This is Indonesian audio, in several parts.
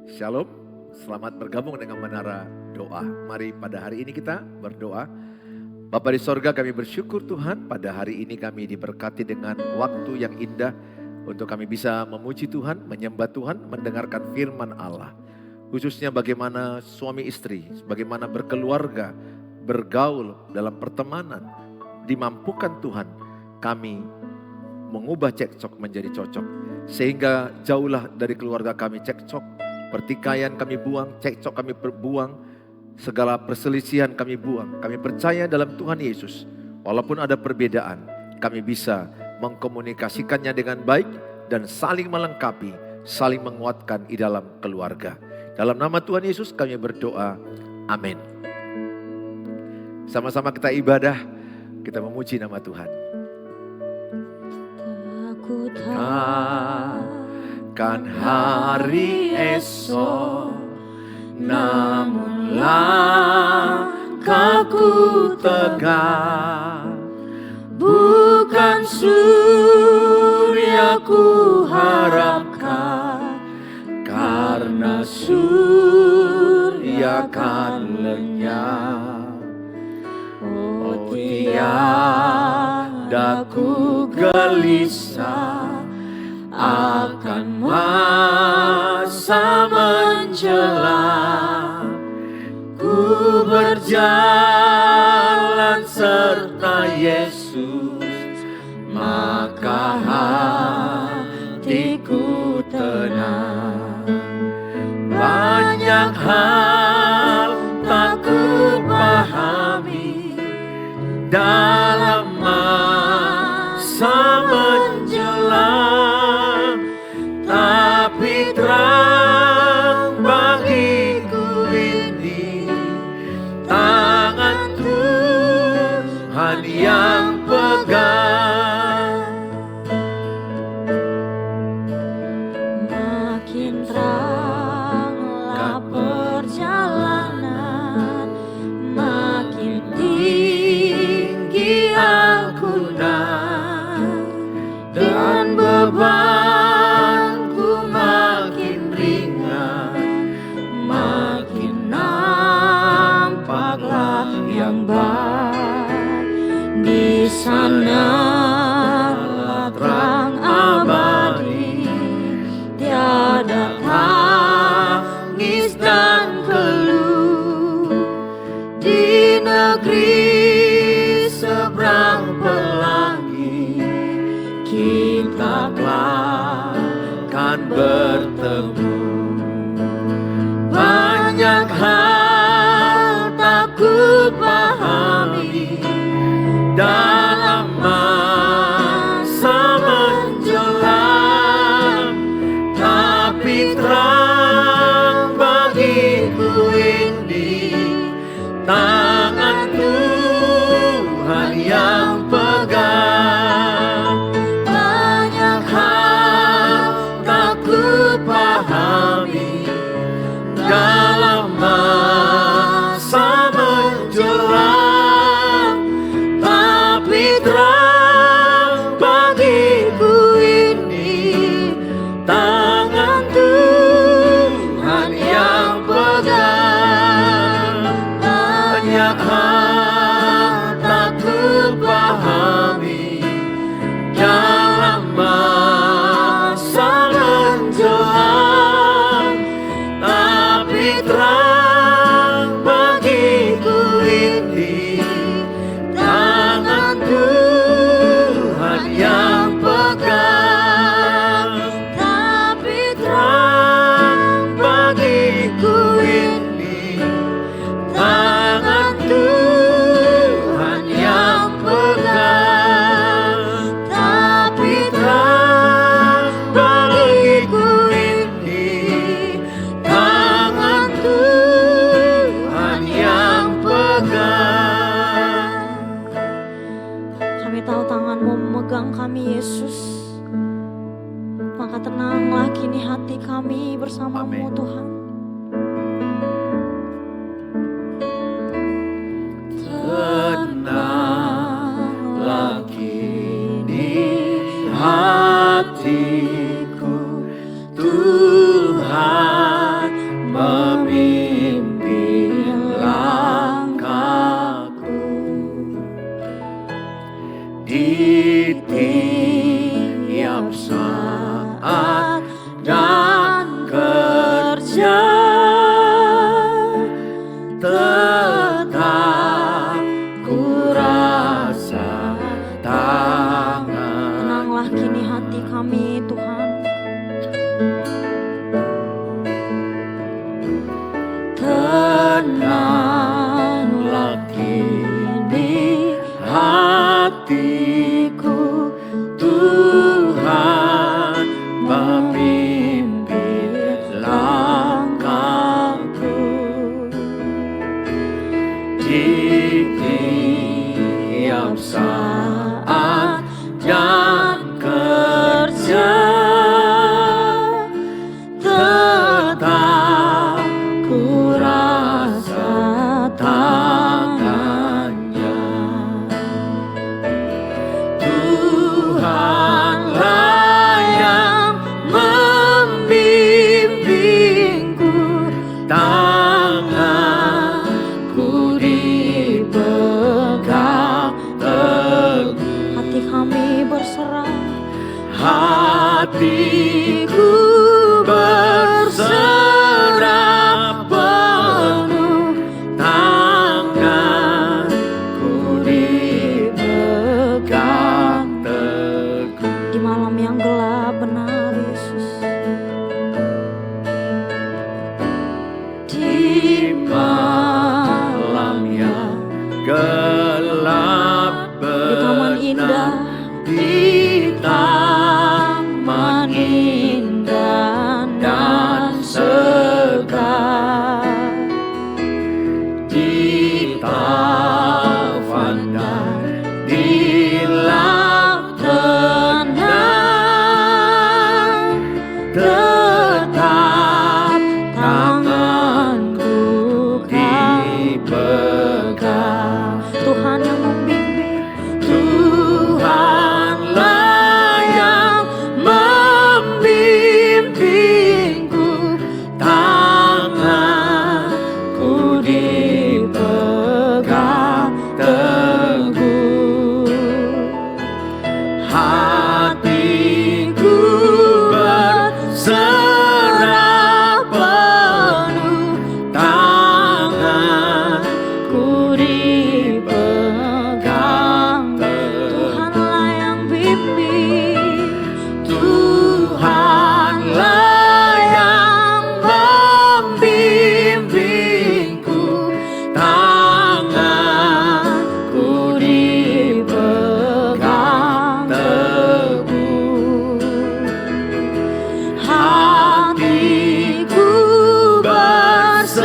Shalom, selamat bergabung dengan Menara Doa. Mari pada hari ini kita berdoa. Bapa di sorga, kami bersyukur Tuhan, pada hari ini kami diberkati dengan waktu yang indah untuk kami bisa memuji Tuhan, menyembah Tuhan, mendengarkan firman Allah. Khususnya bagaimana suami istri, bagaimana berkeluarga, bergaul dalam pertemanan, dimampukan Tuhan kami mengubah cekcok menjadi cocok. Sehingga jauhlah dari keluarga kami cekcok, pertikaian kami buang, cekcok kami buang, segala perselisihan kami buang. Kami percaya dalam Tuhan Yesus, walaupun ada perbedaan, kami bisa mengkomunikasikannya dengan baik dan saling melengkapi, saling menguatkan di dalam keluarga. Dalam nama Tuhan Yesus kami berdoa, amin. Sama-sama kita ibadah, kita memuji nama Tuhan. Ku takkan hari esok, namun langkahku tegak. Bukan surya ku harapkan, karena surya kan lenyap. Oh tiada ku gelisah akan masa menjelang. Ku berjalan serta Yesus, maka hatiku tenang. Banyak hal tak ku pahami dalam masa menjelang, tapi terang bagiku ini tangan Tuhan yang pegang. Makin teranglah perjalanan, makin tinggi aku naik, dan bebanku makin ringan, makin nampaklah yang baik. Di sanalah terang abadi, tiada tangis dan keluh. Di negeri seberang pelangi, kita akan bertemu. Banyak hal tak ku pahami dalam masa menjelang, tapi terang bagiku ini tangan Tuhan yang pegang. Banyak hal tak ku pahami dalam masa menjelang, tapi terang bagiku ini tangan Tuhan yang pegang. Banyak hal tak ku pahami dalam masa menjelang, tapi terang bagiku ini tangan Tuhan yang pegang. Tapi terang bagiku ini tangan Tuhan yang pegang. Tapi terang bagiku ini tangan Tuhan yang pegang. Kami tahu tangan-Mu memegang kami, Yesus. Maka tenanglah kini hati kami bersama-Mu, Amin. Tuhan. Tenanglah kini hatiku, Tuhan hatiku berserah penuh, tanganku dipegang teguh. Di malam yang gelap benar Yesus, di malam yang gelap di taman indah, di taman indah dan segar, di taman dan di laut tenang, tetap tanganku dipegang. Tuhan yang membimbing, Tuhanlah yang membimbingku, tanganku dipegang teguh. Hatiku berserah penuh, tanganku dipegang. Tuhanlah yang bimbing, Tuhanlah yang membimbingku, tanganku dipegang teguh. Hatiku berserah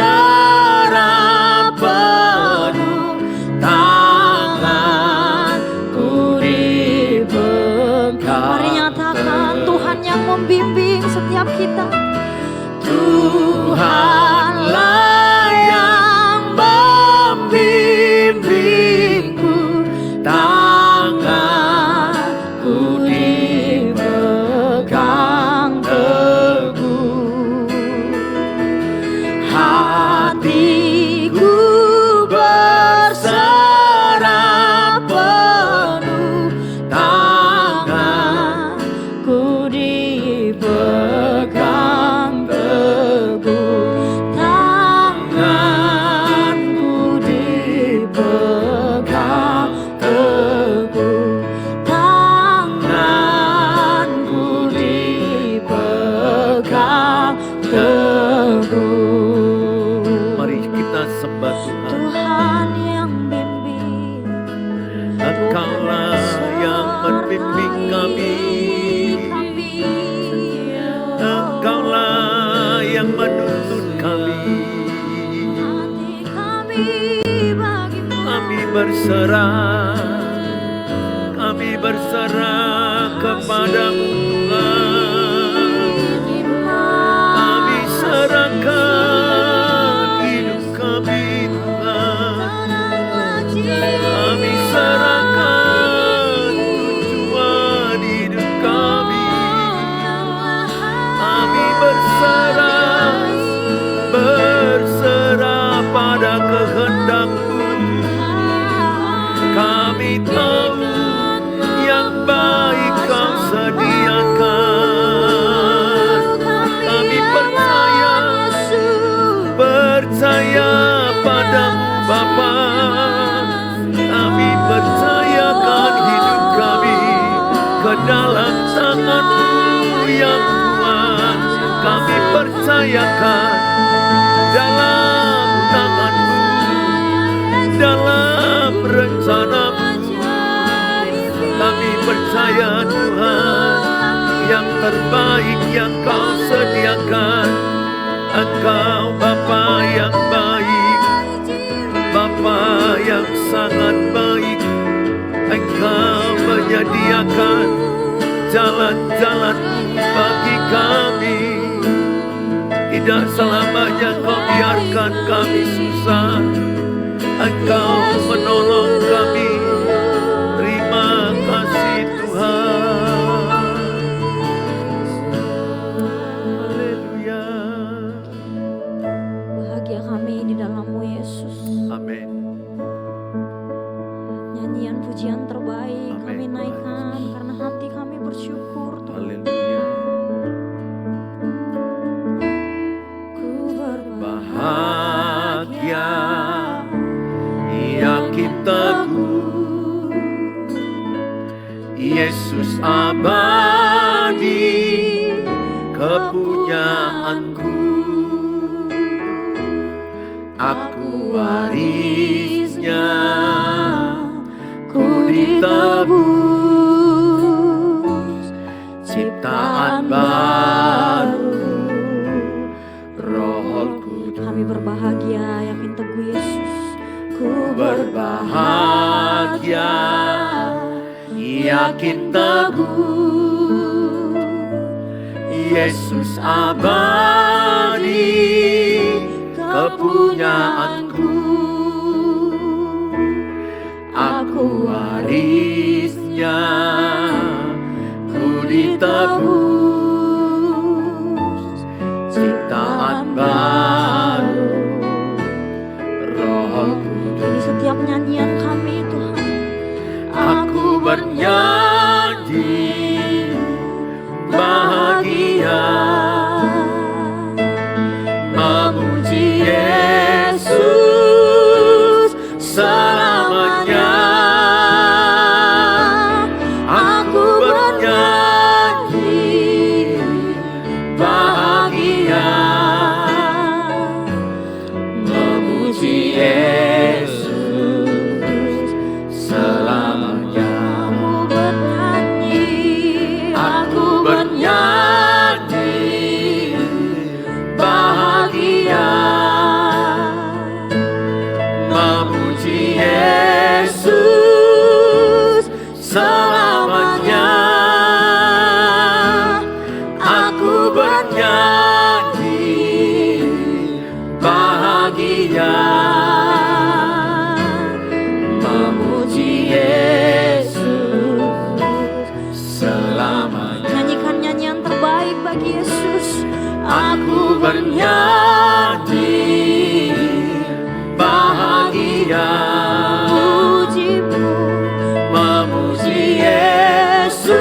penuh, tanganku dipegang. Mari nyatakan, Tuhan yang membimbing setiap kita. Tuhanlah yang membimbingku, tanganku dipegang teguh. Hatiku berserah penuh, tanganku dipegang teguh. Tanganku dipegang teguh. Tanganku dipegang teguh. Mari kita sembah Tuhan. Tuhan yang bimbing, Engkaulah yang membimbing kami. Engkaulah yang menuntun kami. Hati kami bagimu. Kami berserah, kami berserah kepadamu Tuhan. Kami serahkan hidup kami Tuhan. Kami serahkan tujuan hidup kami. Kami berserah, berserah pada kehendak-Mu. Kami tahu yang baik Kau sediakan. Kami percaya padamu Bapa. Kami percayakan hidup kami ke dalam tangan-Mu yang kuat. Kami percayakan dalam tangan-Mu, dalam rencana-Mu. Kami percaya Tuhan, yang terbaik yang Kau sediakan. Engkau Bapa yang baik, Bapa yang sangat baik. Engkau menyediakan jalan-jalan bagi kami. Tidak selamanya Kau biarkan kami susah. Engkau menolong kami. Terima kasih Tuhan. Haleluya. Bahagia kami di dalam-Mu Yesus. Amin. Nyanyian pujian terbaik Amin. kami naikkan karena hati kami bersyukur Tuhan. Haleluya. Yesus abadi, kepunyaanku. Aku warisnya, ku ditebus, ciptaan baru, Roh Kudus. Kami berbahagia, yakin teguh Yesus. Ku Berbahagia, yakin teguh, Yesus abadi, kepunyaanku. Aku warisnya, ku ditebus, ciptaan baru, Roh Kudus. Di setiap nyanyian kami Tuhan, Aku bernyanyi bahagia, memuji Yesus selamanya. Aku bernyanyi bahagia, memuji Yesus selamanya. Aku bernyanyi bahagia, memuji Yesus selamanya. Aku bernyanyi bahagia, memuji Yesus selamanya. nyanyikan nyanyian terbaik bagi Yesus. Aku bernyanyi bahagia, Pujimu, memuji Yesus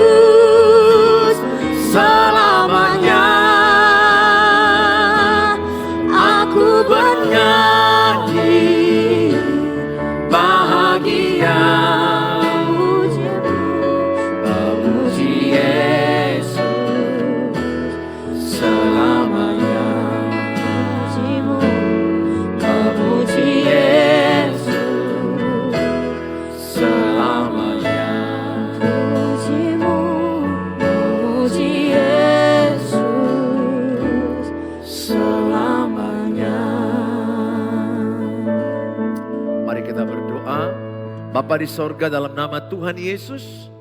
selamanya. Aku bernyanyi bahagia, pujimu, memuji Yesus selamanya. pujimu, Memuji Yesus selamanya. pujimu, memuji Yesus Selamanya. Mari kita berdoa. Bapa di sorga, dalam nama Tuhan Yesus,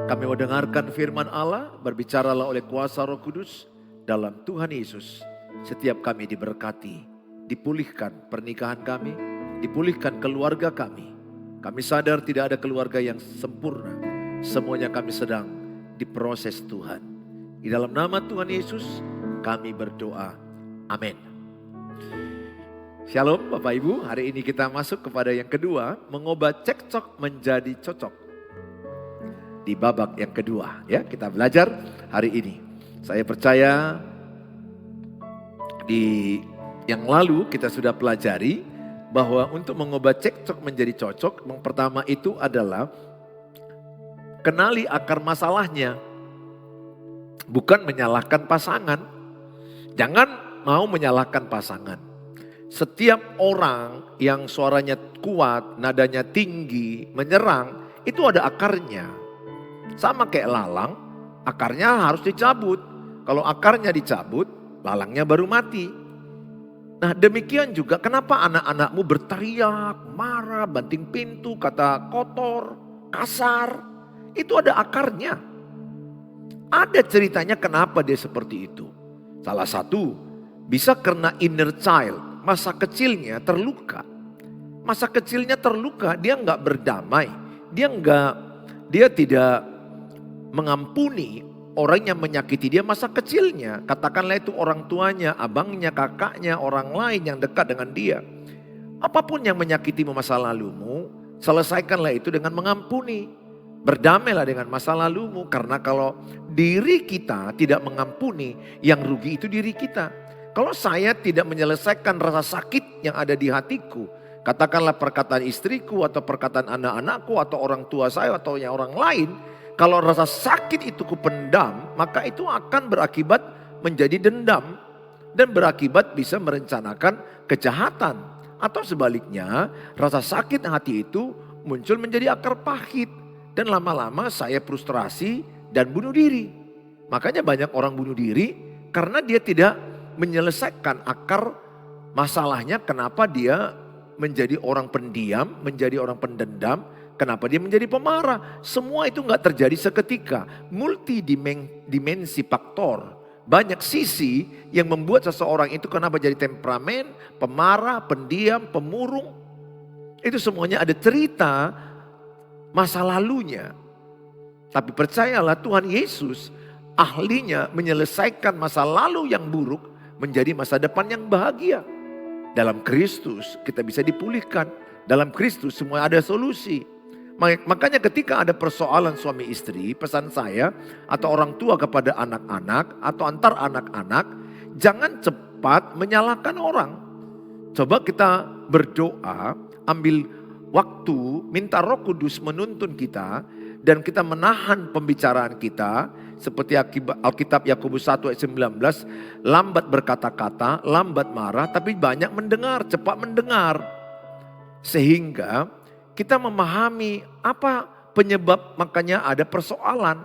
kami mau dengarkan firman Allah. Berbicaralah oleh kuasa Roh Kudus. Dalam Tuhan Yesus, setiap kami diberkati, dipulihkan pernikahan kami, dipulihkan keluarga kami. Kami sadar tidak ada keluarga yang sempurna. Semuanya kami sedang diproses Tuhan. Di dalam nama Tuhan Yesus kami berdoa. Amin. Shalom Bapak Ibu, hari ini kita masuk kepada yang kedua, mengubah cekcok menjadi cocok. Di babak yang kedua ya, kita belajar hari ini. Saya percaya di yang lalu kita sudah pelajari bahwa untuk mengubah cekcok menjadi cocok, yang pertama itu adalah kenali akar masalahnya. Bukan menyalahkan pasangan. Jangan mau menyalahkan pasangan. Setiap orang yang suaranya kuat, nadanya tinggi, menyerang, itu ada akarnya. Sama kayak lalang, akarnya harus dicabut. Kalau akarnya dicabut, lalangnya baru mati. Nah demikian juga kenapa anak-anakmu berteriak, marah, banting pintu, kata kotor, kasar. Itu ada akarnya. Ada ceritanya kenapa dia seperti itu. Salah satu bisa karena inner child, masa kecilnya terluka. Masa kecilnya terluka, dia nggak berdamai. Dia tidak mengampuni orang yang menyakiti dia masa kecilnya. Katakanlah itu orang tuanya, abangnya, kakaknya, orang lain yang dekat dengan dia. Apapun yang menyakitimu masa lalumu, selesaikanlah itu dengan mengampuni. Berdamailah dengan masa lalumu, karena kalau diri kita tidak mengampuni, yang rugi itu diri kita. Kalau saya tidak menyelesaikan rasa sakit yang ada di hatiku, katakanlah perkataan istriku atau perkataan anak-anakku atau orang tua saya atau yang orang lain, kalau rasa sakit itu kupendam, maka itu akan berakibat menjadi dendam dan berakibat bisa merencanakan kejahatan. Atau sebaliknya, rasa sakit hati itu muncul menjadi akar pahit dan lama-lama saya frustrasi dan bunuh diri. Makanya banyak orang bunuh diri karena dia tidak menyelesaikan akar masalahnya, kenapa dia menjadi orang pendiam, menjadi orang pendendam, kenapa dia menjadi pemarah. Semua itu nggak terjadi seketika, multidimensi faktor. Banyak sisi yang membuat seseorang itu kenapa jadi temperamen, pemarah, pendiam, pemurung. Itu semuanya ada cerita masa lalunya. Tapi percayalah Tuhan Yesus ahlinya menyelesaikan masa lalu yang buruk menjadi masa depan yang bahagia. Dalam Kristus kita bisa dipulihkan. Dalam Kristus semua ada solusi. Makanya ketika ada persoalan suami istri, pesan saya atau orang tua kepada anak-anak atau antar anak-anak, jangan cepat menyalahkan orang. Coba kita berdoa, ambil waktu, minta Roh Kudus menuntun kita dan kita menahan pembicaraan kita seperti Alkitab Yakobus 1 ayat 19, lambat berkata-kata, lambat marah, tapi banyak mendengar, cepat mendengar. Sehingga kita memahami apa penyebab makanya ada persoalan.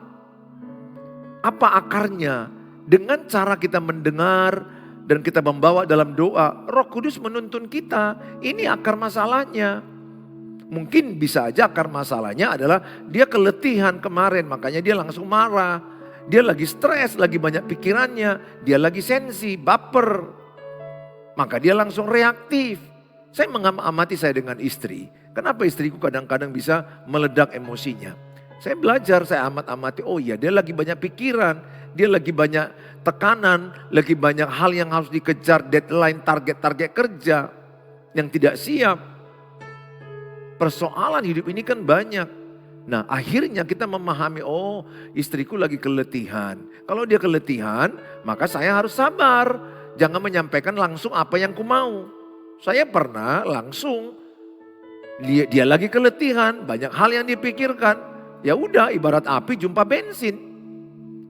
Apa akarnya? Dengan cara kita mendengar dan kita membawa dalam doa, Roh Kudus menuntun kita. Ini akar masalahnya. Mungkin bisa aja akar masalahnya adalah dia keletihan kemarin, makanya dia langsung marah. Dia lagi stres, lagi banyak pikirannya, dia lagi sensi, baper. Maka dia langsung reaktif. Saya mengamati saya dengan istri. Kenapa istriku kadang-kadang bisa meledak emosinya? Saya belajar, saya amati, oh iya dia lagi banyak pikiran, dia lagi banyak tekanan, lagi banyak hal yang harus dikejar, deadline, target-target kerja yang tidak siap. Persoalan hidup ini kan banyak. Nah akhirnya kita memahami, oh istriku lagi keletihan. Kalau dia keletihan, maka saya harus sabar. Jangan menyampaikan langsung apa yang ku mau. Saya pernah langsung, dia lagi keletihan, banyak hal yang dipikirkan. Ya udah ibarat api jumpa bensin.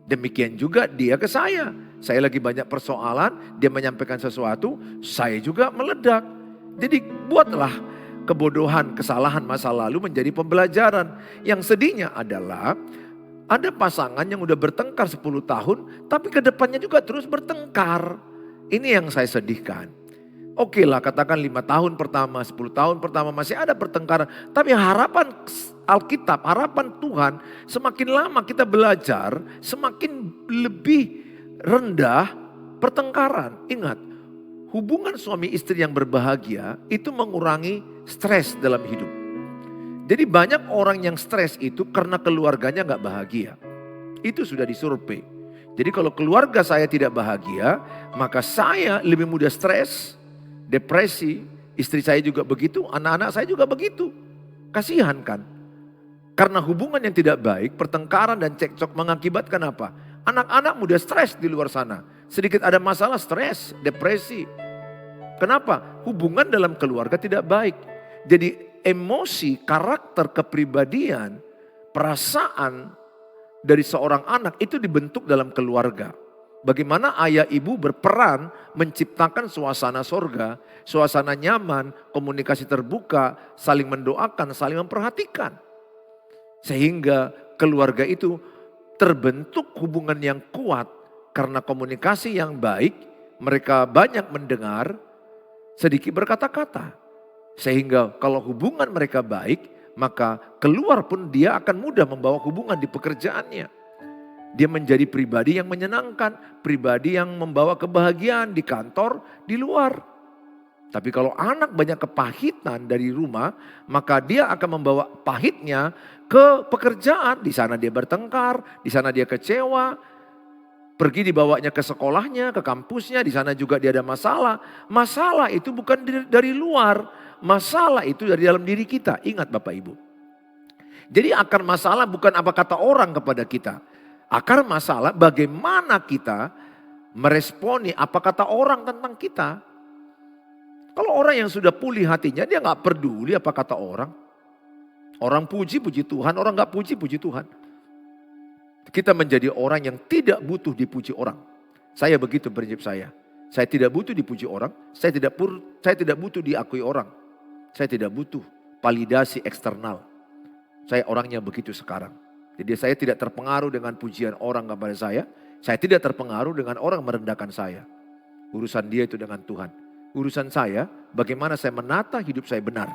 Demikian juga dia ke saya. Saya lagi banyak persoalan, dia menyampaikan sesuatu, saya juga meledak. Jadi buatlah kebodohan, kesalahan masa lalu menjadi pembelajaran. Yang sedihnya adalah ada pasangan yang udah bertengkar 10 tahun, tapi kedepannya juga terus bertengkar. Ini yang saya sedihkan. Oke lah katakan 5 tahun pertama, 10 tahun pertama masih ada pertengkaran. Tapi harapan Alkitab, harapan Tuhan semakin lama kita belajar semakin lebih rendah pertengkaran. Ingat hubungan suami istri yang berbahagia itu mengurangi stres dalam hidup. Jadi banyak orang yang stres itu karena keluarganya gak bahagia. Itu sudah disurvei. Jadi kalau keluarga saya tidak bahagia maka saya lebih mudah stres. Depresi, istri saya juga begitu, anak-anak saya juga begitu. Kasihan kan? Karena hubungan yang tidak baik, pertengkaran dan cekcok mengakibatkan apa? Anak-anak mudah stres di luar sana. Sedikit ada masalah stres, depresi. Kenapa? Hubungan dalam keluarga tidak baik. Jadi emosi, karakter, kepribadian, perasaan dari seorang anak itu dibentuk dalam keluarga. Bagaimana ayah ibu berperan menciptakan suasana sorga, suasana nyaman, komunikasi terbuka, saling mendoakan, saling memperhatikan. Sehingga keluarga itu terbentuk hubungan yang kuat karena komunikasi yang baik, mereka banyak mendengar, sedikit berkata-kata. Sehingga kalau hubungan mereka baik, maka keluar pun dia akan mudah membawa hubungan di pekerjaannya. Dia menjadi pribadi yang menyenangkan, pribadi yang membawa kebahagiaan di kantor, di luar. Tapi kalau anak banyak kepahitan dari rumah, maka dia akan membawa pahitnya ke pekerjaan. Di sana dia bertengkar, di sana dia kecewa. Pergi dibawanya ke sekolahnya, ke kampusnya, di sana juga dia ada masalah. Masalah itu bukan dari luar, masalah itu dari dalam diri kita. Ingat Bapak Ibu. Jadi akar masalah bukan apa kata orang kepada kita. Akar masalah bagaimana kita meresponi apa kata orang tentang kita. Kalau orang yang sudah pulih hatinya dia gak peduli apa kata orang. Orang puji, puji Tuhan, orang gak puji, puji Tuhan. Kita menjadi orang yang tidak butuh dipuji orang. Saya begitu prinsip saya. Saya tidak butuh dipuji orang, saya tidak butuh diakui orang. Saya tidak butuh validasi eksternal. Saya orangnya begitu sekarang. Jadi saya tidak terpengaruh dengan pujian orang kepada saya. Saya tidak terpengaruh dengan orang merendahkan saya. Urusan dia itu dengan Tuhan. Urusan saya, bagaimana saya menata hidup saya benar.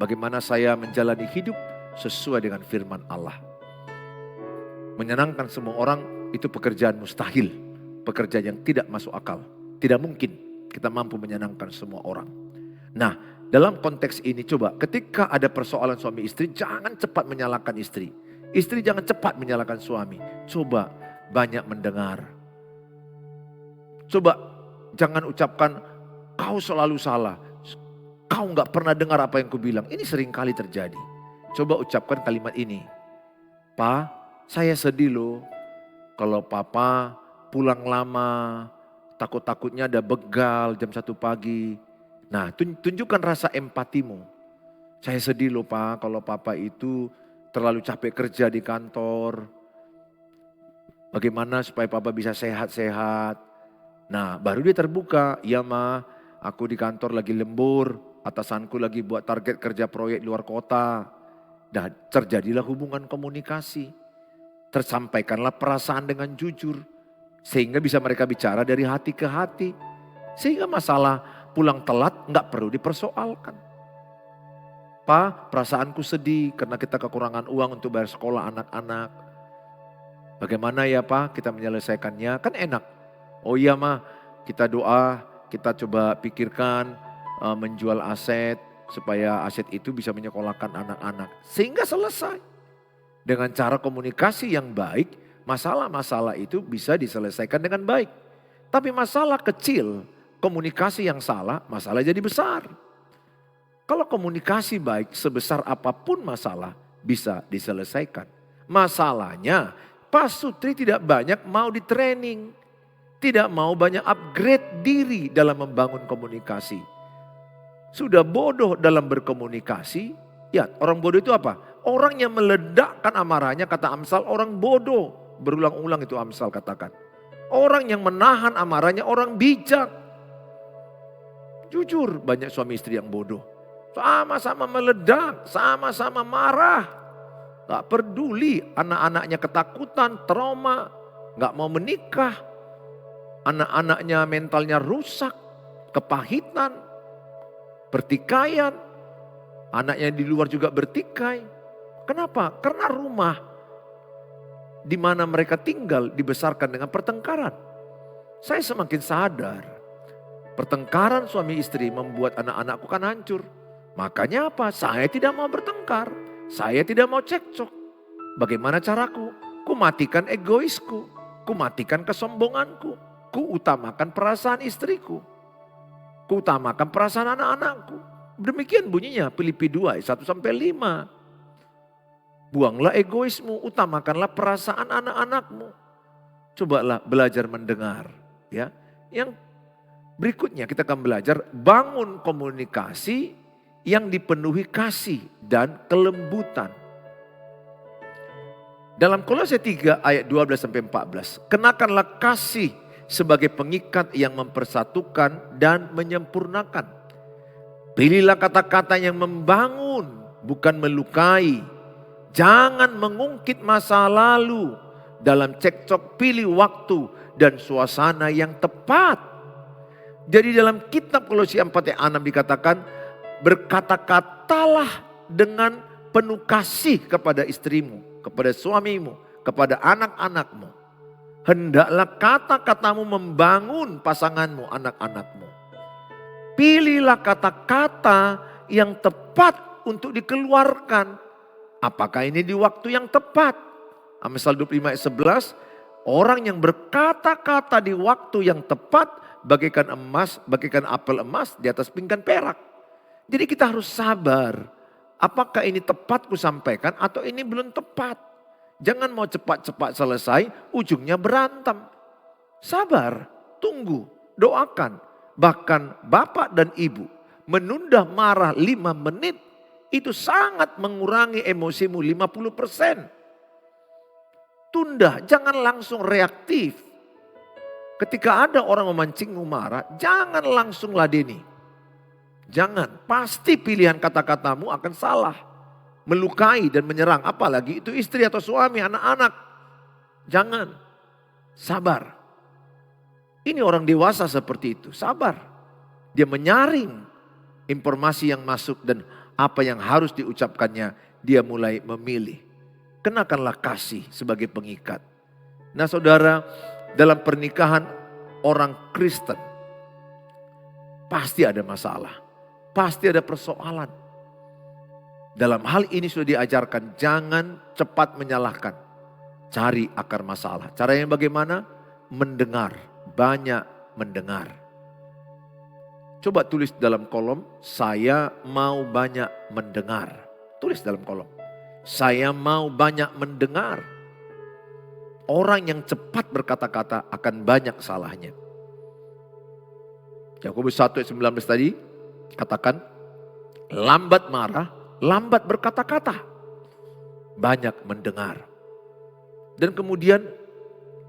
Bagaimana saya menjalani hidup sesuai dengan firman Allah. Menyenangkan semua orang itu pekerjaan mustahil. Pekerjaan yang tidak masuk akal. Tidak mungkin kita mampu menyenangkan semua orang. Nah, dalam konteks ini coba ketika ada persoalan suami istri, jangan cepat menyalahkan istri. Istri jangan cepat menyalahkan suami. Coba banyak mendengar. Coba jangan ucapkan kau selalu salah. Kau gak pernah dengar apa yang kubilang. Ini sering kali terjadi. Coba ucapkan kalimat ini. Pa, saya sedih loh. Kalau papa pulang lama. Takut-takutnya ada begal jam 1 pagi. Nah, tunjukkan rasa empatimu. Saya sedih loh pa, kalau papa itu terlalu capek kerja di kantor. Bagaimana supaya papa bisa sehat-sehat. Nah, baru dia terbuka. Iya ma, aku di kantor lagi lembur. Atasanku lagi buat target kerja proyek luar kota. Dan terjadilah hubungan komunikasi. Tersampaikanlah perasaan dengan jujur. Sehingga bisa mereka bicara dari hati ke hati. Sehingga masalah pulang telat nggak perlu dipersoalkan. Pa, perasaanku sedih karena kita kekurangan uang untuk bayar sekolah anak-anak. Bagaimana ya pa kita menyelesaikannya? Kan enak. Oh iya ma, kita doa, kita coba pikirkan menjual aset. Supaya aset itu bisa menyekolahkan anak-anak. Sehingga selesai. Dengan cara komunikasi yang baik, masalah-masalah itu bisa diselesaikan dengan baik. Tapi masalah kecil, komunikasi yang salah, masalah jadi besar. Kalau komunikasi baik, sebesar apapun masalah bisa diselesaikan. Masalahnya, Pak Sutri tidak banyak mau di training. Tidak mau banyak upgrade diri dalam membangun komunikasi. Sudah bodoh dalam berkomunikasi. Ya, orang bodoh itu apa? Orang yang meledakkan amarahnya, kata Amsal, orang bodoh. Berulang-ulang itu Amsal katakan. Orang yang menahan amarahnya orang bijak. Jujur banyak suami istri yang bodoh. Sama-sama meledak, sama-sama marah. Gak peduli anak-anaknya ketakutan, trauma. Gak mau menikah. Anak-anaknya mentalnya rusak, kepahitan, pertikaian. Anaknya di luar juga bertikai. Kenapa? Karena rumah di mana mereka tinggal dibesarkan dengan pertengkaran. Saya semakin sadar, pertengkaran suami istri membuat anak-anakku kan hancur. Makanya apa? Saya tidak mau bertengkar. Saya tidak mau cekcok. Bagaimana caraku? Ku matikan egoisku. Ku matikan kesombonganku. Ku utamakan perasaan istriku. Ku utamakan perasaan anak-anakku. Demikian bunyinya Filipi 2 1-5. Buanglah egoismu, utamakanlah perasaan anak-anakmu. Cobalah belajar mendengar. Ya, yang berikutnya kita akan belajar bangun komunikasi yang dipenuhi kasih dan kelembutan. Dalam Kolose 3 ayat 12-14, kenakanlah kasih sebagai pengikat yang mempersatukan dan menyempurnakan. Pilihlah kata-kata yang membangun, bukan melukai. Jangan mengungkit masa lalu. Dalam cekcok pilih waktu dan suasana yang tepat. Jadi dalam kitab Kolose 4 ayat 6 dikatakan, berkata-katalah dengan penuh kasih kepada istrimu, kepada suamimu, kepada anak-anakmu. Hendaklah kata-katamu membangun pasanganmu, anak-anakmu. Pilihlah kata-kata yang tepat untuk dikeluarkan. Apakah ini di waktu yang tepat? Amsal 25 ayat 11, orang yang berkata-kata di waktu yang tepat bagaikan emas, bagaikan apel emas di atas pinggan perak. Jadi kita harus sabar. Apakah ini tepat ku sampaikan atau ini belum tepat? Jangan mau cepat-cepat selesai, ujungnya berantem. Sabar, tunggu, doakan. Bahkan bapak dan ibu menunda marah 5 menit itu sangat mengurangi emosimu 50%. Tunda, jangan langsung reaktif. Ketika ada orang memancingmu marah, jangan langsung ladeni. Jangan, pasti pilihan kata-katamu akan salah. Melukai dan menyerang, apalagi itu istri atau suami, anak-anak. Jangan, sabar. Ini orang dewasa seperti itu, sabar. Dia menyaring informasi yang masuk dan apa yang harus diucapkannya, dia mulai memilih. Kenakanlah kasih sebagai pengikat. Nah saudara, dalam pernikahan orang Kristen, pasti ada masalah. Pasti ada persoalan. Dalam hal ini sudah diajarkan, jangan cepat menyalahkan. Cari akar masalah. Caranya bagaimana? Mendengar, banyak mendengar. Coba tulis dalam kolom, saya mau banyak mendengar. Tulis dalam kolom, saya mau banyak mendengar. Orang yang cepat berkata-kata akan banyak salahnya. Yakobus 1 ayat 19 tadi katakan, lambat marah, lambat berkata-kata, banyak mendengar. Dan kemudian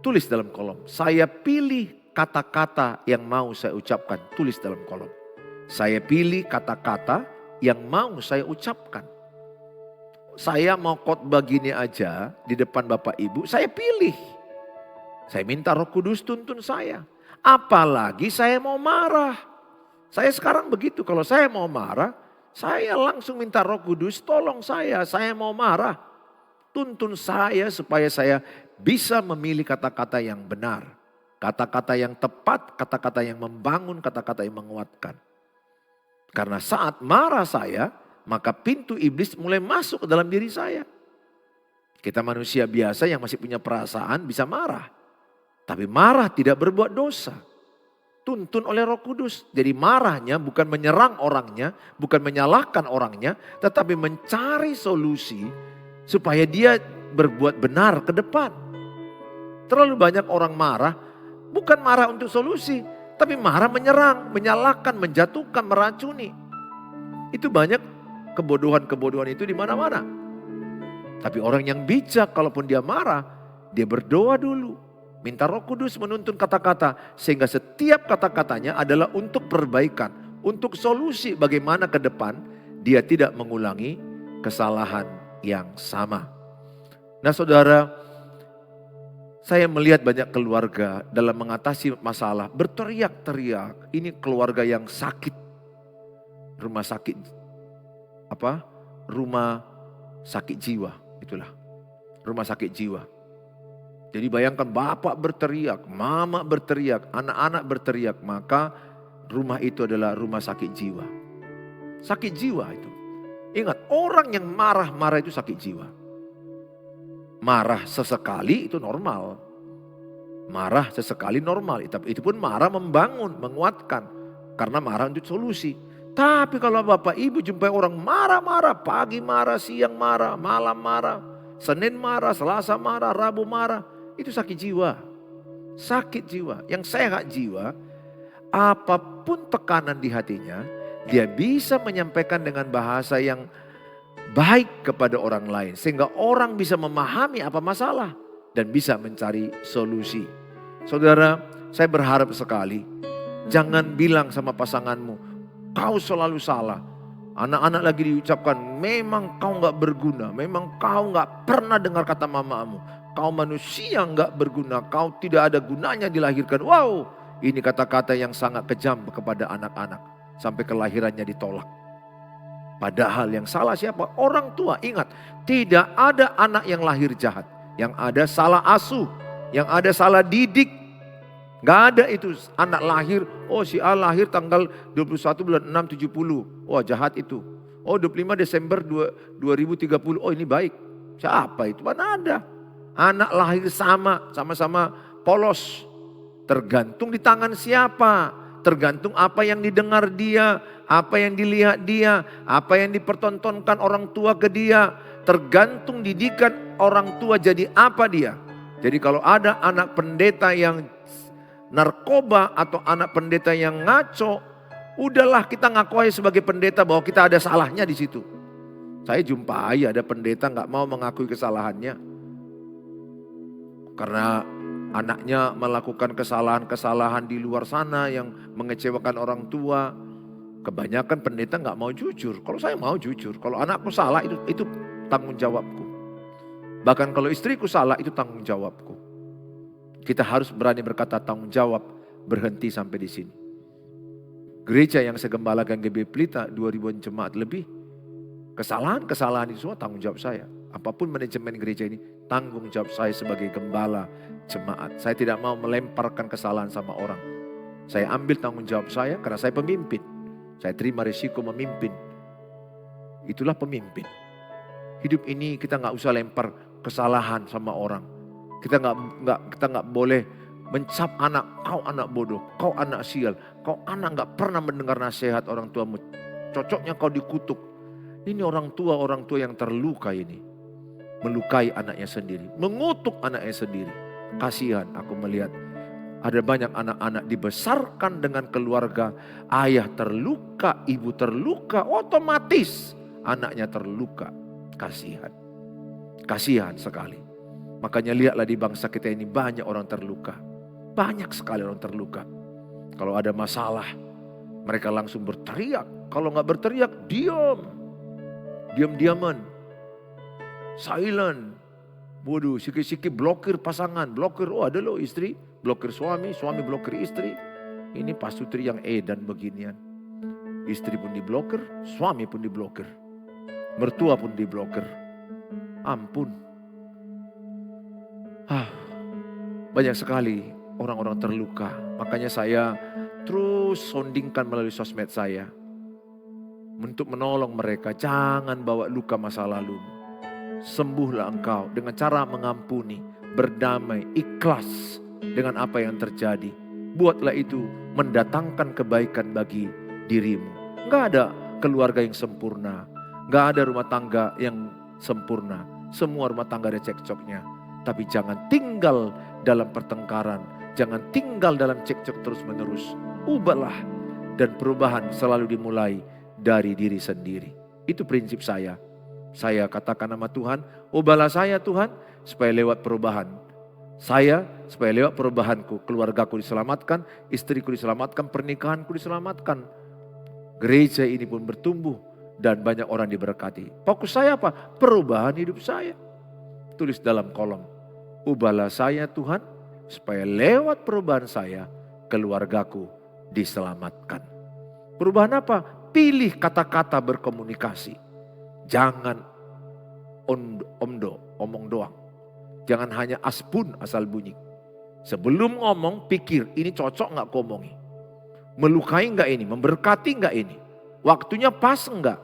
tulis dalam kolom, saya pilih kata-kata yang mau saya ucapkan. Tulis dalam kolom, saya pilih kata-kata yang mau saya ucapkan. Saya mau khotbah gini aja di depan Bapak Ibu, saya pilih. Saya minta Roh Kudus tuntun saya. Apalagi saya mau marah. Saya sekarang begitu, kalau saya mau marah, saya langsung minta Roh Kudus tolong saya mau marah. Tuntun saya supaya saya bisa memilih kata-kata yang benar. Kata-kata yang tepat, kata-kata yang membangun, kata-kata yang menguatkan. Karena saat marah saya, maka pintu iblis mulai masuk ke dalam diri saya. Kita manusia biasa yang masih punya perasaan bisa marah. Tapi marah tidak berbuat dosa. Tuntun oleh Roh Kudus. Jadi marahnya bukan menyerang orangnya, bukan menyalahkan orangnya, tetapi mencari solusi supaya dia berbuat benar ke depan. Terlalu banyak orang marah, bukan marah untuk solusi, tapi marah menyerang, menyalahkan, menjatuhkan, meracuni. Itu banyak kebodohan-kebodohan itu di mana-mana. Tapi orang yang bijak kalaupun dia marah, dia berdoa dulu. Minta Roh Kudus menuntun kata-kata sehingga setiap kata-katanya adalah untuk perbaikan, untuk solusi bagaimana ke depan dia tidak mengulangi kesalahan yang sama. Nah saudara, saya melihat banyak keluarga dalam mengatasi masalah berteriak-teriak. Ini keluarga yang sakit. Rumah sakit rumah sakit jiwa, itulah rumah sakit jiwa. Jadi bayangkan bapak berteriak, mama berteriak, anak-anak berteriak, maka rumah itu adalah rumah sakit jiwa. Sakit jiwa itu. Ingat, orang yang marah-marah itu sakit jiwa. Marah sesekali itu normal. Marah sesekali normal, tapi itu pun marah membangun, menguatkan. Karena marah untuk solusi. Tapi kalau Bapak Ibu jumpai orang marah-marah, pagi marah, siang marah, malam marah, Senin marah, Selasa marah, Rabu marah, itu sakit jiwa. Sakit jiwa. Yang sehat jiwa, apapun tekanan di hatinya, dia bisa menyampaikan dengan bahasa yang baik kepada orang lain. Sehingga orang bisa memahami apa masalah dan bisa mencari solusi. Saudara, saya berharap sekali, jangan bilang sama pasanganmu, kau selalu salah. Anak-anak lagi diucapkan, memang kau gak berguna. Memang kau gak pernah dengar kata mamamu. Kau manusia gak berguna. Kau tidak ada gunanya dilahirkan. Wow, ini kata-kata yang sangat kejam kepada anak-anak. Sampai kelahirannya ditolak. Padahal yang salah siapa? Orang tua. Ingat, tidak ada anak yang lahir jahat. Yang ada salah asuh. Yang ada salah didik. Gak ada itu anak lahir, oh si A lahir tanggal 21 bulan 6 70. Wah jahat itu. Oh 25 Desember 2030, oh ini baik. Siapa itu? Mana ada. Anak lahir sama-sama polos. Tergantung di tangan siapa. Tergantung apa yang didengar dia. Apa yang dilihat dia. Apa yang dipertontonkan orang tua ke dia. Tergantung didikan orang tua jadi apa dia. Jadi kalau ada anak pendeta yang narkoba atau anak pendeta yang ngaco, udahlah kita ngaku aja sebagai pendeta bahwa kita ada salahnya di situ. Saya jumpai ada pendeta nggak mau mengakui kesalahannya. Karena anaknya melakukan kesalahan-kesalahan di luar sana yang mengecewakan orang tua. Kebanyakan pendeta nggak mau jujur. Kalau saya mau jujur, kalau anakku salah itu tanggung jawabku. Bahkan kalau istriku salah itu tanggung jawabku. Kita harus berani berkata tanggung jawab, berhenti sampai di sini. Gereja yang saya gembalakan GB Pelita 2000 jemaat lebih. Kesalahan-kesalahan itu semua tanggung jawab saya. Apapun manajemen gereja ini tanggung jawab saya sebagai gembala jemaat. Saya tidak mau melemparkan kesalahan sama orang. Saya ambil tanggung jawab saya karena saya pemimpin. Saya terima risiko memimpin. Itulah pemimpin. Hidup ini kita nggak usah lempar kesalahan sama orang. Kita nggak boleh mencap anak, kau anak bodoh, kau anak sial, kau anak nggak pernah mendengar nasihat orang tuamu. Cocoknya kau dikutuk. Ini orang tua yang terluka ini. Melukai anaknya sendiri, mengutuk anaknya sendiri. Kasihan aku melihat ada banyak anak-anak dibesarkan dengan keluarga. Ayah terluka, ibu terluka, otomatis anaknya terluka. Kasihan. Kasihan sekali. Makanya lihatlah di bangsa kita ini banyak orang terluka. Banyak sekali orang terluka. Kalau ada masalah, mereka langsung berteriak. Kalau nggak berteriak, diam. Diam-diaman. Silent. Waduh, sikit-sikit blokir pasangan. Blokir, oh ada loh istri. Blokir suami, suami blokir istri. Ini pasutri yang edan beginian. Istri pun diblokir, suami pun diblokir. Mertua pun diblokir. Ampun. Banyak sekali orang-orang terluka. Makanya saya terus sondingkan melalui sosmed saya. Untuk menolong mereka, jangan bawa luka masa lalu. Sembuhlah engkau dengan cara mengampuni, berdamai, ikhlas dengan apa yang terjadi. Buatlah itu mendatangkan kebaikan bagi dirimu. Enggak ada keluarga yang sempurna. Enggak ada rumah tangga yang sempurna. Semua rumah tangga ada cekcoknya. Tapi jangan tinggal dalam pertengkaran. Jangan tinggal dalam cekcok terus menerus. Ubahlah. Dan perubahan selalu dimulai dari diri sendiri. Itu prinsip saya. Saya katakan nama Tuhan, ubahlah saya Tuhan supaya lewat perubahan. Saya supaya lewat perubahanku, keluargaku diselamatkan, istriku diselamatkan, pernikahanku diselamatkan. Gereja ini pun bertumbuh dan banyak orang diberkati. Fokus saya apa? Perubahan hidup saya. Tulis dalam kolom, ubahlah saya Tuhan supaya lewat perubahan saya, keluargaku diselamatkan. Perubahan apa? Pilih kata-kata berkomunikasi. Jangan omong doang. Jangan hanya aspun asal bunyi. Sebelum ngomong pikir ini cocok gak ku omongi. Melukai gak ini, memberkati gak ini. Waktunya pas enggak.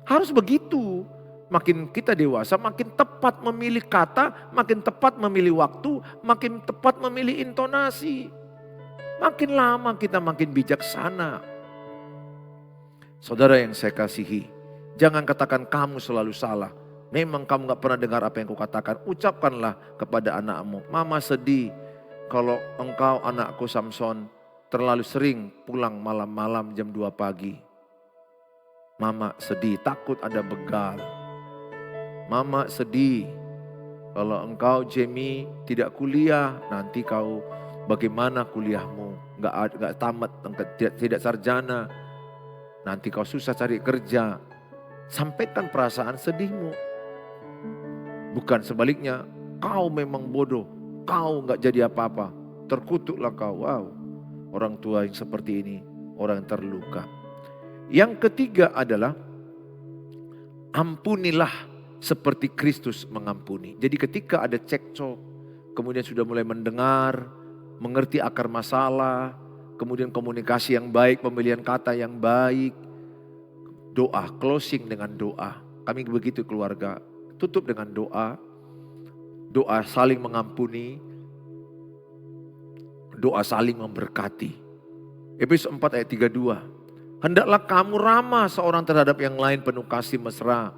Harus begitu. Makin kita dewasa makin tepat memilih kata, makin tepat memilih waktu, makin tepat memilih intonasi. Makin lama kita makin bijaksana. Saudara yang saya kasihi. Jangan katakan kamu selalu salah. Memang kamu gak pernah dengar apa yang kukatakan. Ucapkanlah kepada anakmu. Mama sedih kalau engkau anakku Samson terlalu sering pulang malam-malam jam 2 pagi. Mama sedih, takut ada begal. Mama sedih kalau engkau Jamie tidak kuliah. Nanti kau bagaimana kuliahmu? Gak tamat, tidak sarjana. Nanti kau susah cari kerja. Sampaikan perasaan sedihmu. Bukan sebaliknya, kau memang bodoh, kau gak jadi apa-apa. Terkutuklah kau. Wow, orang tua yang seperti ini, orang yang terluka. Yang ketiga adalah, ampunilah seperti Kristus mengampuni. Jadi ketika ada cekcok, kemudian sudah mulai mendengar, mengerti akar masalah, kemudian komunikasi yang baik, pemilihan kata yang baik, doa, closing dengan doa. Kami begitu keluarga, tutup dengan doa. Doa saling mengampuni. Doa saling memberkati. Efesus 4 ayat 32. Hendaklah kamu ramah seorang terhadap yang lain penuh kasih mesra.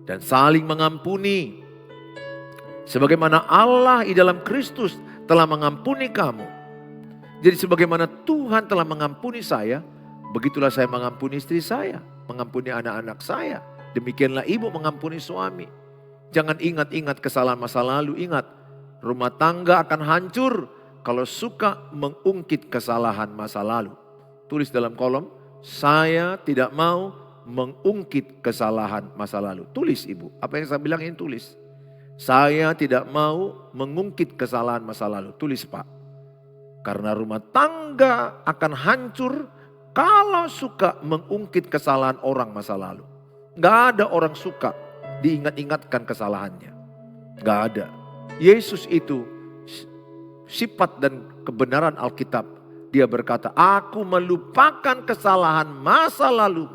Dan saling mengampuni. Sebagaimana Allah di dalam Kristus telah mengampuni kamu. Jadi sebagaimana Tuhan telah mengampuni saya, begitulah saya mengampuni istri saya. Mengampuni anak-anak saya. Demikianlah ibu mengampuni suami. Jangan ingat-ingat kesalahan masa lalu. Ingat, Rumah tangga akan hancur kalau suka mengungkit kesalahan masa lalu. Tulis dalam kolom, saya tidak mau mengungkit kesalahan masa lalu. Tulis ibu, apa yang saya bilang ini tulis. Saya tidak mau mengungkit kesalahan masa lalu. Tulis pak. Karena rumah tangga akan hancur kalau suka mengungkit kesalahan orang masa lalu. Gak ada orang suka diingat-ingatkan kesalahannya. Gak ada. Yesus itu sifat dan kebenaran Alkitab. Dia berkata, aku melupakan kesalahan masa lalu.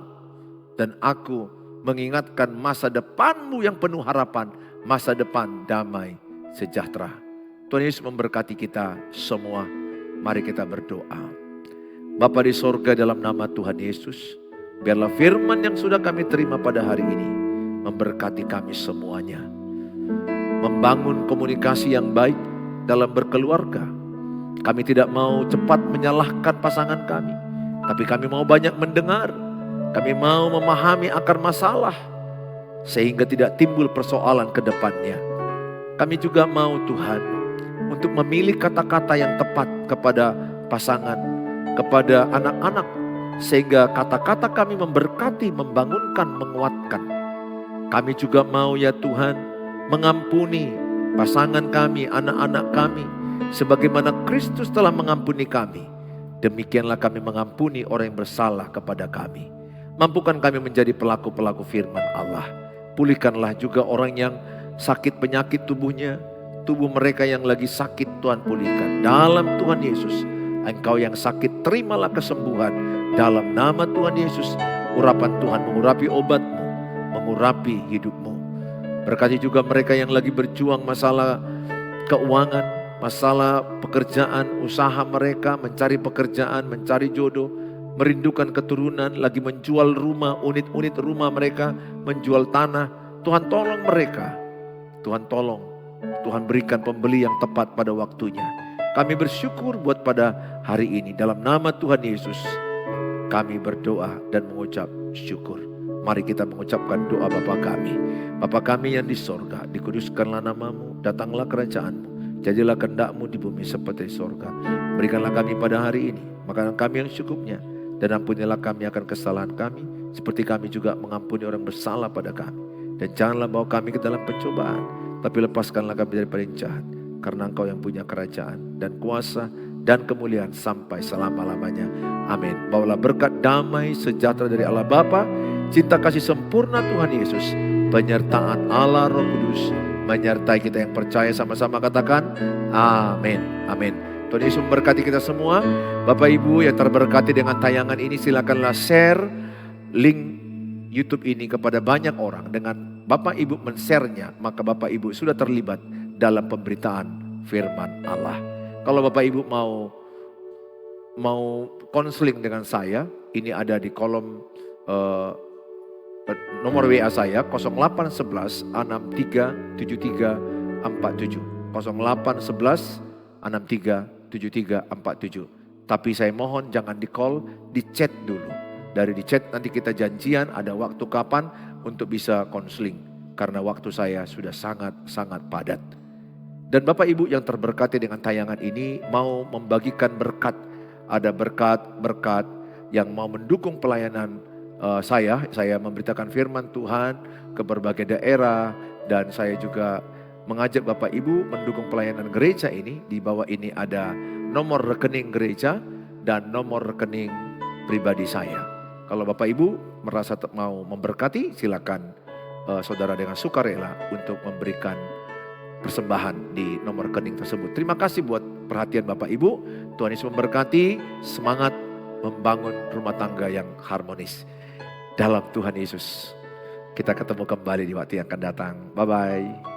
Dan aku mengingatkan masa depanmu yang penuh harapan. Masa depan damai sejahtera. Tuhan Yesus memberkati kita semua. Mari kita berdoa. Bapa di sorga, dalam nama Tuhan Yesus, biarlah firman yang sudah kami terima pada hari ini memberkati kami semuanya. Membangun komunikasi yang baik dalam berkeluarga. Kami tidak mau cepat menyalahkan pasangan kami, tapi kami mau banyak mendengar. Kami mau memahami akar masalah sehingga tidak timbul persoalan ke depannya. Kami juga mau Tuhan untuk memilih kata-kata yang tepat kepada pasangan, kepada anak-anak, sehingga kata-kata kami memberkati, membangunkan, menguatkan. Kami juga mau ya Tuhan mengampuni pasangan kami, anak-anak kami, sebagaimana Kristus telah mengampuni kami. Demikianlah kami mengampuni orang yang bersalah kepada kami. Mampukan kami menjadi pelaku-pelaku firman Allah. Pulihkanlah juga orang yang sakit penyakit tubuhnya. Tubuh mereka yang lagi sakit Tuhan pulihkan. Dalam Tuhan Yesus. Engkau yang sakit terimalah kesembuhan. Dalam nama Tuhan Yesus. Urapan Tuhan mengurapi obatmu. Mengurapi hidupmu. Berkati juga mereka yang lagi berjuang masalah keuangan. Masalah pekerjaan, usaha mereka, mencari pekerjaan, mencari jodoh. Merindukan keturunan, lagi menjual rumah, unit-unit rumah mereka, menjual tanah. Tuhan tolong mereka. Tuhan tolong. Tuhan berikan pembeli yang tepat pada waktunya. Kami bersyukur buat pada hari ini. Dalam nama Tuhan Yesus, kami berdoa dan mengucap syukur. Mari kita mengucapkan doa Bapa kami. Bapa kami yang di sorga, dikuduskanlah namamu, datanglah kerajaanmu. Jadilah kehendak-Mu di bumi seperti di sorga. Berikanlah kami pada hari ini makanan kami yang secukupnya. Dan ampunilah kami akan kesalahan kami, seperti kami juga mengampuni orang bersalah pada kami. Dan janganlah bawa kami ke dalam pencobaan, tapi lepaskanlah kami daripada yang jahat. Karena Engkau yang punya kerajaan dan kuasa dan kemuliaan sampai selama-lamanya. Amin. Bawalah berkat damai sejahtera dari Allah Bapa, cinta kasih sempurna Tuhan Yesus, penyertaan Allah Roh Kudus, menyertai kita yang percaya. Sama-sama katakan amin. Amin. Tuhan Yesus memberkati kita semua. Bapak Ibu yang terberkati dengan tayangan ini, silakanlah share link YouTube ini kepada banyak orang. Dengan Bapak Ibu men-share-nya, maka Bapak Ibu sudah terlibat dalam pemberitaan firman Allah. Kalau Bapak Ibu mau konseling dengan saya, ini ada di kolom nomor WA saya 0811 63 73 47 0811 63 7347. Tapi saya mohon jangan di call, di chat dulu. Dari di chat nanti kita janjian ada waktu kapan untuk bisa konseling. Karena waktu saya sudah sangat-sangat padat. Dan Bapak Ibu yang terberkati dengan tayangan ini mau membagikan berkat. Ada berkat-berkat yang mau mendukung pelayanan saya. Saya memberitakan firman Tuhan ke berbagai daerah. Dan saya juga mengajak Bapak Ibu mendukung pelayanan gereja ini. Di bawah ini ada nomor rekening gereja dan nomor rekening pribadi saya. Kalau Bapak Ibu merasa mau memberkati, silakan saudara dengan sukarela untuk memberikan persembahan di nomor rekening tersebut. Terima kasih buat perhatian Bapak Ibu. Tuhan Yesus memberkati. Semangat membangun rumah tangga yang harmonis. Dalam Tuhan Yesus. Kita ketemu kembali di waktu yang akan datang. Bye-bye.